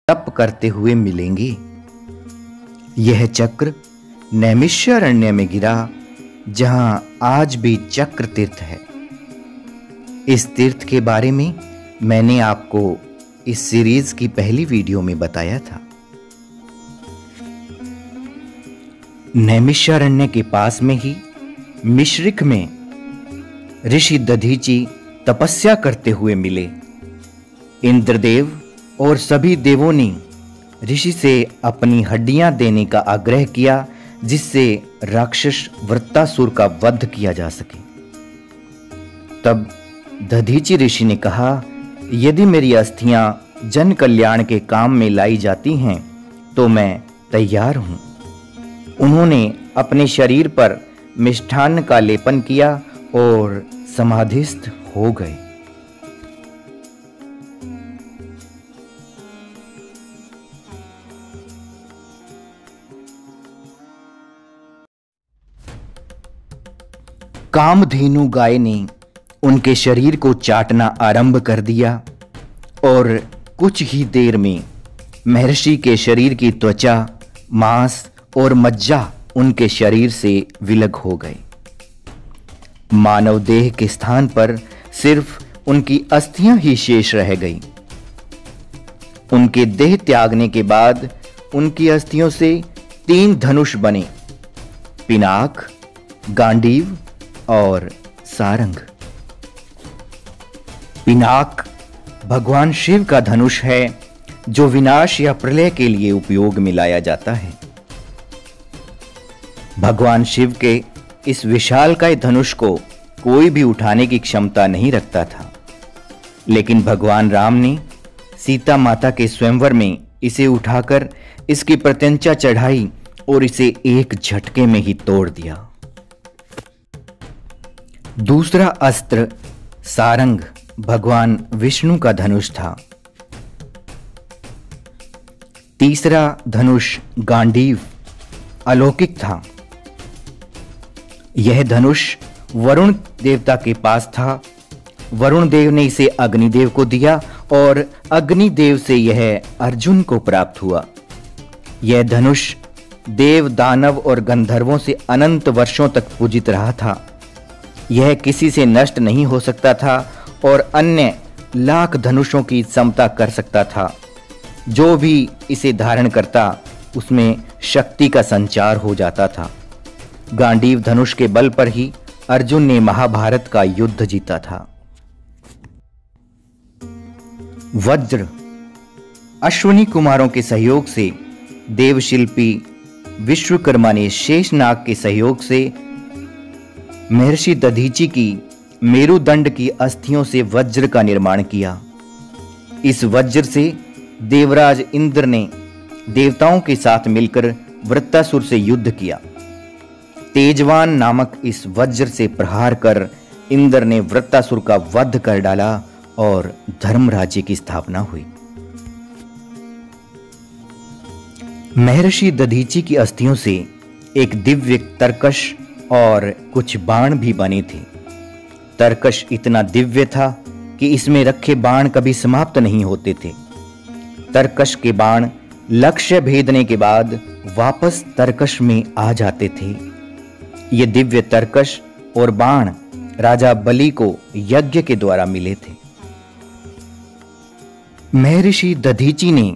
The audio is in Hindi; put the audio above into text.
तप करते हुए मिलेंगे। यह चक्र नैमिषारण्य में गिरा, जहां आज भी चक्र तीर्थ है। इस तीर्थ के बारे में मैंने आपको इस सीरीज की पहली वीडियो में बताया था। नैमिषारण्य के पास में ही मिश्रिक में ऋषि दधीचि तपस्या करते हुए मिले। इंद्रदेव और सभी देवों ने ऋषि से अपनी हड्डियां देने का आग्रह किया, जिससे राक्षस वृत्तासुर का वध किया जा सके। तब दधीचि ऋषि ने कहा, यदि मेरी अस्थियां जन कल्याण के काम में लाई जाती हैं तो मैं तैयार हूं। उन्होंने अपने शरीर पर मिष्ठान्न का लेपन किया और समाधिस्थ हो गए। कामधेनु गाय ने उनके शरीर को चाटना आरंभ कर दिया और कुछ ही देर में महर्षि के शरीर की त्वचा, मांस और मज्जा उनके शरीर से विलग हो गए। मानव देह के स्थान पर सिर्फ उनकी अस्थियां ही शेष रह गई। उनके देह त्यागने के बाद उनकी अस्थियों से 3 धनुष बने, पिनाक, गांडीव और सारंग। पिनाक भगवान शिव का धनुष है, जो विनाश या प्रलय के लिए उपयोग में लाया जाता है। भगवान शिव के इस विशालकाय धनुष को कोई भी उठाने की क्षमता नहीं रखता था, लेकिन भगवान राम ने सीता माता के स्वयंवर में इसे उठाकर इसकी प्रत्यंचा चढ़ाई और इसे एक झटके में ही तोड़ दिया। दूसरा अस्त्र सारंग भगवान विष्णु का धनुष था। तीसरा धनुष गांडीव अलौकिक था। यह धनुष वरुण देवता के पास था। वरुण देव ने इसे अग्निदेव को दिया और अग्निदेव से यह अर्जुन को प्राप्त हुआ। यह धनुष देव, दानव और गंधर्वों से अनंत वर्षों तक पूजित रहा था। यह किसी से नष्ट नहीं हो सकता था और अन्य लाख धनुषों की समता कर सकता था। जो भी इसे धारण करता उसमें शक्ति का संचार हो जाता था। गांडीव धनुष के बल पर ही अर्जुन ने महाभारत का युद्ध जीता था। वज्र अश्विनी कुमारों के सहयोग से देवशिल्पी विश्वकर्मा ने शेषनाग के सहयोग से महर्षि दधीचि की मेरुदंड की अस्थियों से वज्र का निर्माण किया। इस वज्र से देवराज इंद्र ने देवताओं के साथ मिलकर वृत्तासुर से युद्ध किया। तेजवान नामक इस वज्र से प्रहार कर इंद्र ने वृत्तासुर का वध कर डाला और धर्म राज्य की स्थापना हुई। महर्षि दधीचि की अस्थियों से एक दिव्य तरकश और कुछ बाण भी बने थे। तरकश इतना दिव्य था कि इसमें रखे बाण कभी समाप्त नहीं होते थे। तरकश के बाण लक्ष्य भेदने के बाद वापस तरकश में आ जाते थे। ये दिव्य तरकश और बाण राजा बलि को यज्ञ के द्वारा मिले थे। महर्षि दधीचि ने